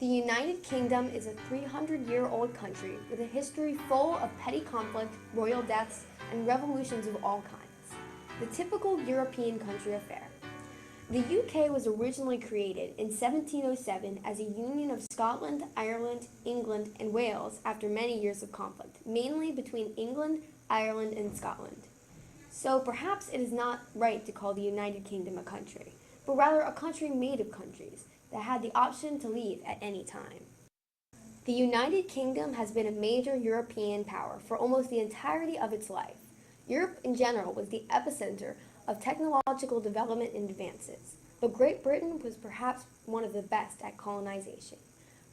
The United Kingdom is a 300-year-old country with a history full of petty conflict, royal deaths, and revolutions of all kinds. The typical European country affair. The UK was originally created in 1707 as a union of Scotland, Ireland, England, and Wales after many years of conflict, mainly between England, Ireland, and Scotland. So perhaps it is not right to call the United Kingdom a country, but rather a country made of countries that had the option to leave at any time. The United Kingdom has been a major European power for almost the entirety of its life. Europe in general was the epicenter of technological development and advances, but Great Britain was perhaps one of the best at colonization.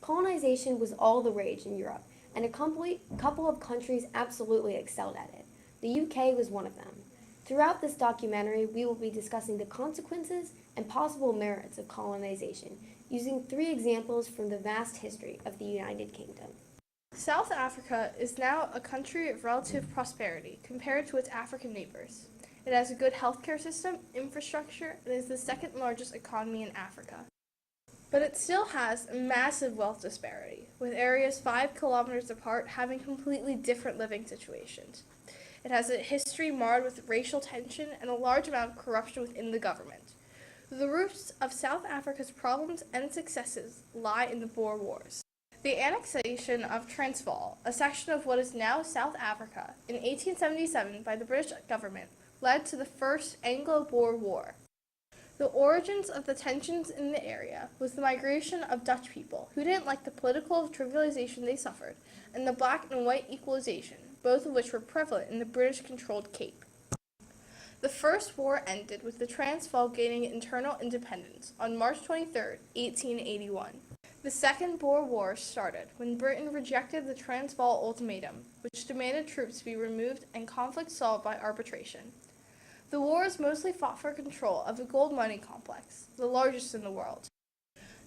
Colonization was all the rage in Europe, and a couple of countries absolutely excelled at it. The UK was one of them. Throughout this documentary, we will be discussing the consequences and possible merits of colonization, using 3 examples from the vast history of the United Kingdom. South Africa is now a country of relative prosperity compared to its African neighbors. It has a good healthcare system, infrastructure, and is the second largest economy in Africa. But it still has a massive wealth disparity, with areas 5 kilometers apart having completely different living situations. It has a history marred with racial tension and a large amount of corruption within the government. The roots of South Africa's problems and successes lie in the Boer Wars. The annexation of Transvaal, a section of what is now South Africa, in 1877 by the British government, led to the First Anglo-Boer War. The origins of the tensions in the area was the migration of Dutch people who didn't like the political trivialization they suffered, and the black and white equalization, both of which were prevalent in the British-controlled Cape. The First War ended with the Transvaal gaining internal independence on March 23, 1881. The Second Boer War started when Britain rejected the Transvaal Ultimatum, which demanded troops be removed and conflict solved by arbitration. The wars mostly fought for control of the gold mining complex, the largest in the world.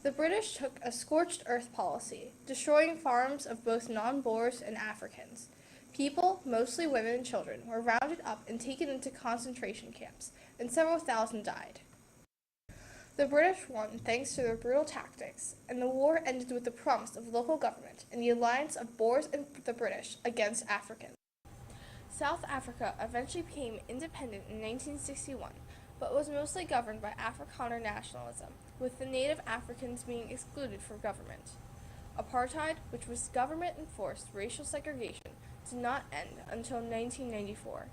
The British took a scorched earth policy, destroying farms of both non-Boers and Africans. People, mostly women and children, were rounded up and taken into concentration camps, and several thousand died. The British won thanks to their brutal tactics, and the war ended with the promise of local government and the alliance of Boers and the British against Africans. South Africa eventually became independent in 1961, but was mostly governed by Afrikaner nationalism, with the native Africans being excluded from government. Apartheid, which was government-enforced racial segregation, did not end until 1994.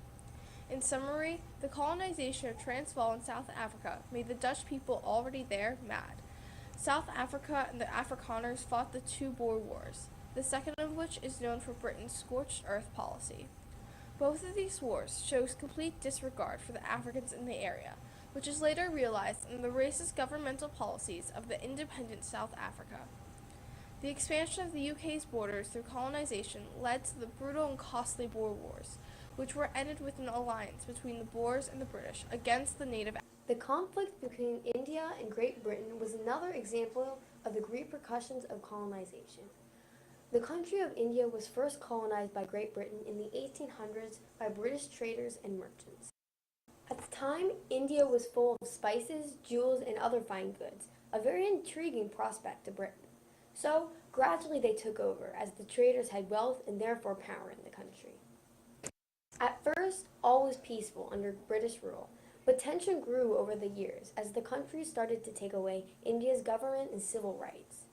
In summary, the colonization of Transvaal in South Africa made the Dutch people already there mad. South Africa and the Afrikaners fought the 2 Boer Wars, the second of which is known for Britain's scorched earth policy. Both of these wars shows complete disregard for the Africans in the area, which is later realized in the racist governmental policies of the independent South Africa. The expansion of the UK's borders through colonization led to the brutal and costly Boer Wars, which were ended with an alliance between the Boers and the British against the native. The conflict between India and Great Britain was another example of the repercussions of colonization. The country of India was first colonized by Great Britain in the 1800s by British traders and merchants. At the time, India was full of spices, jewels, and other fine goods, a very intriguing prospect to Britain. So, gradually they took over, as the traders had wealth and therefore power in the country. At first, all was peaceful under British rule, but tension grew over the years as the country started to take away India's government and civil rights.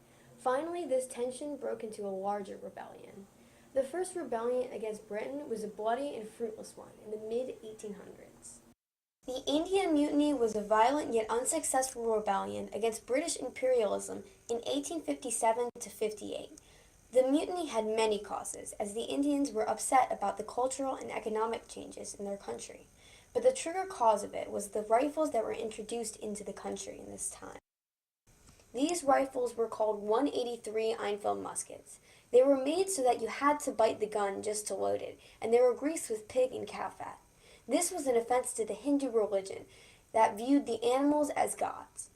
Finally, this tension broke into a larger rebellion. The first rebellion against Britain was a bloody and fruitless one in the mid-1800s. The Indian Mutiny was a violent yet unsuccessful rebellion against British imperialism in 1857 to 58. The mutiny had many causes, as the Indians were upset about the cultural and economic changes in their country. But the trigger cause of it was the rifles that were introduced into the country in this time. These rifles were called 183 Enfield muskets. They were made so that you had to bite the gun just to load it, and they were greased with pig and cow fat. This was an offense to the Hindu religion that viewed the animals as gods.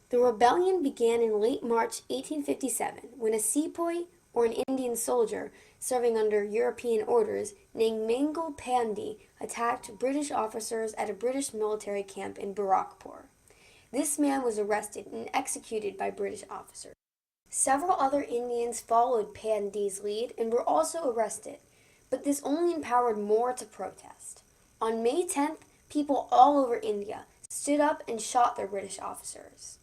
The rebellion began in late March 1857 when a sepoy, or an Indian soldier serving under European orders, named Mangal Pandey, attacked British officers at a British military camp in Barakpur. This man was arrested and executed by British officers. Several other Indians followed Pandy's lead and were also arrested, but this only empowered more to protest. On May 10th, people all over India stood up and shot their British officers.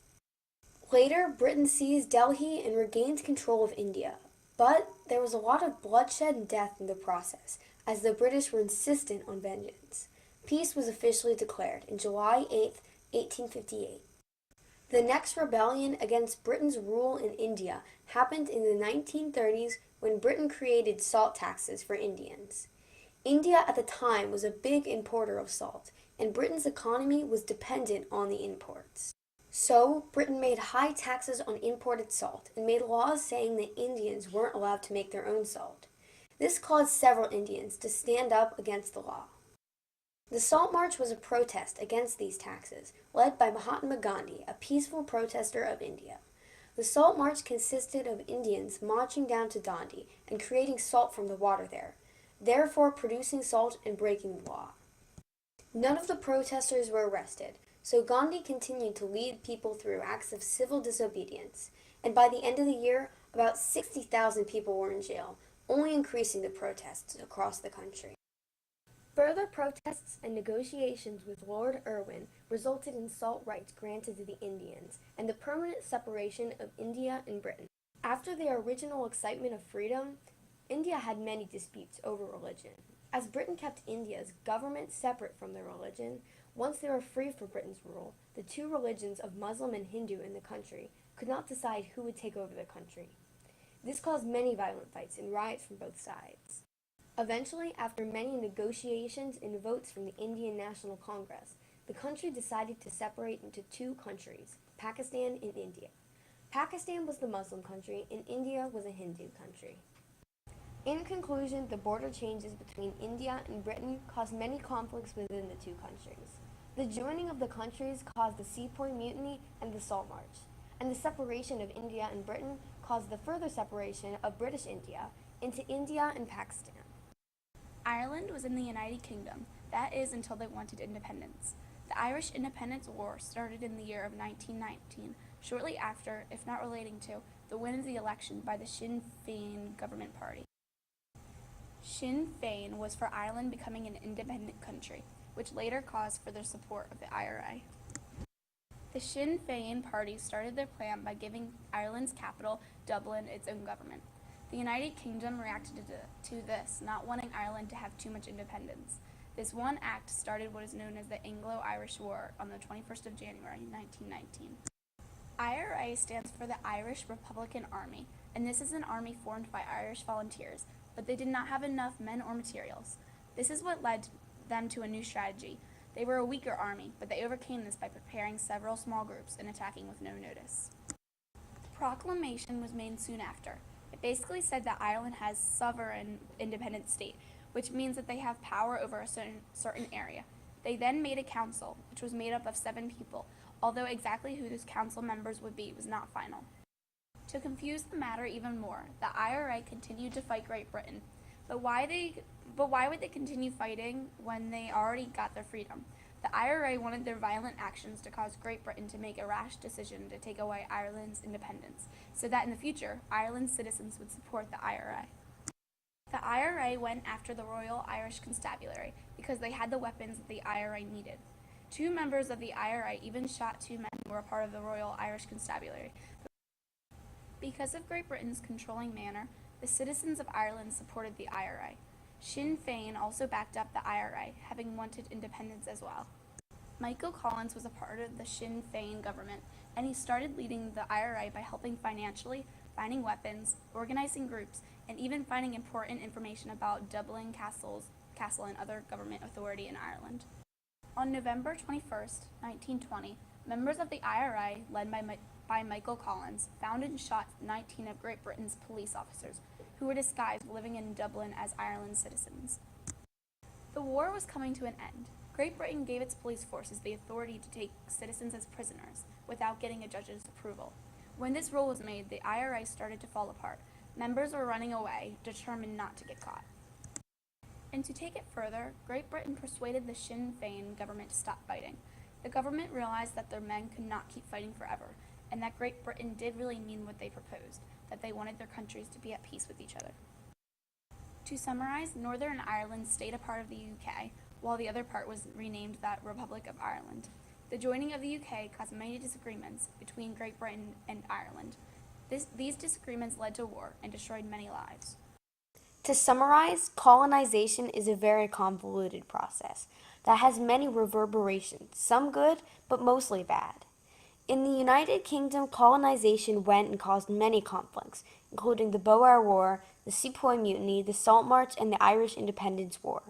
Later, Britain seized Delhi and regained control of India, but there was a lot of bloodshed and death in the process, as the British were insistent on vengeance. Peace was officially declared on July 8, 1858. The next rebellion against Britain's rule in India happened in the 1930s when Britain created salt taxes for Indians. India at the time was a big importer of salt, and Britain's economy was dependent on the imports. So, Britain made high taxes on imported salt and made laws saying that Indians weren't allowed to make their own salt. This caused several Indians to stand up against the law. The Salt March was a protest against these taxes, led by Mahatma Gandhi, a peaceful protester of India. The Salt March consisted of Indians marching down to Dandi and creating salt from the water there, therefore producing salt and breaking the law. None of the protesters were arrested, so Gandhi continued to lead people through acts of civil disobedience, and by the end of the year, about 60,000 people were in jail, only increasing the protests across the country. Further protests and negotiations with Lord Irwin resulted in salt rights granted to the Indians and the permanent separation of India and Britain. After their original excitement of freedom, India had many disputes over religion. As Britain kept India's government separate from their religion, once they were free from Britain's rule, the two religions of Muslim and Hindu in the country could not decide who would take over the country. This caused many violent fights and riots from both sides. Eventually, after many negotiations and votes from the Indian National Congress, the country decided to separate into two countries, Pakistan and India. Pakistan was the Muslim country and India was a Hindu country. In conclusion, the border changes between India and Britain caused many conflicts within the two countries. The joining of the countries caused the Sepoy Mutiny and the Salt March, and the separation of India and Britain caused the further separation of British India into India and Pakistan. Ireland was in the United Kingdom, that is, until they wanted independence. The Irish Independence War started in the year of 1919, shortly after, if not relating to, the win of the election by the Sinn Féin government party. Sinn Féin was for Ireland becoming an independent country, which later caused for their support of the IRA. The Sinn Féin party started their plan by giving Ireland's capital, Dublin, its own government. The United Kingdom reacted to this, not wanting Ireland to have too much independence. This one act started what is known as the Anglo-Irish War on the 21st of January, 1919. IRA stands for the Irish Republican Army, and this is an army formed by Irish volunteers, but they did not have enough men or materials. This is what led them to a new strategy. They were a weaker army, but they overcame this by preparing several small groups and attacking with no notice. The proclamation was made soon after. It basically said that Ireland has sovereign independent state, which means that they have power over a certain area. They then made a council, which was made up of 7 people, although exactly who those council members would be was not final. To confuse the matter even more, the IRA continued to fight Great Britain. But why would they continue fighting when they already got their freedom? The IRA wanted their violent actions to cause Great Britain to make a rash decision to take away Ireland's independence, so that in the future, Ireland's citizens would support the IRA. The IRA went after the Royal Irish Constabulary because they had the weapons that the IRA needed. 2 members of the IRA even shot 2 men who were a part of the Royal Irish Constabulary. Because of Great Britain's controlling manner, the citizens of Ireland supported the IRA. Sinn Féin also backed up the IRA, having wanted independence as well. Michael Collins was a part of the Sinn Féin government, and he started leading the IRA by helping financially, finding weapons, organizing groups, and even finding important information about Dublin Castle and other government authority in Ireland. On November 21st, 1920, members of the IRA, led by Michael Collins, found and shot 19 of Great Britain's police officers, who were disguised living in Dublin as Ireland's citizens. The war was coming to an end. Great Britain gave its police forces the authority to take citizens as prisoners, without getting a judge's approval. When this rule was made, the IRA started to fall apart. Members were running away, determined not to get caught. And to take it further, Great Britain persuaded the Sinn Féin government to stop fighting. The government realized that their men could not keep fighting forever, and that Great Britain did really mean what they proposed, that they wanted their countries to be at peace with each other. To summarize, Northern Ireland stayed a part of the UK, while the other part was renamed the Republic of Ireland. The joining of the UK caused many disagreements between Great Britain and Ireland. These disagreements led to war and destroyed many lives. To summarize, colonization is a very convoluted process that has many reverberations, some good, but mostly bad. In the United Kingdom, colonization went and caused many conflicts, including the Boer War, the Sepoy Mutiny, the Salt March, and the Irish Independence War.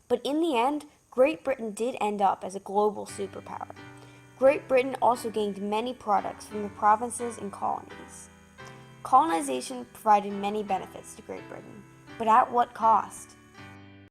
But in the end, Great Britain did end up as a global superpower. Great Britain also gained many products from the provinces and colonies. Colonization provided many benefits to Great Britain, but at what cost?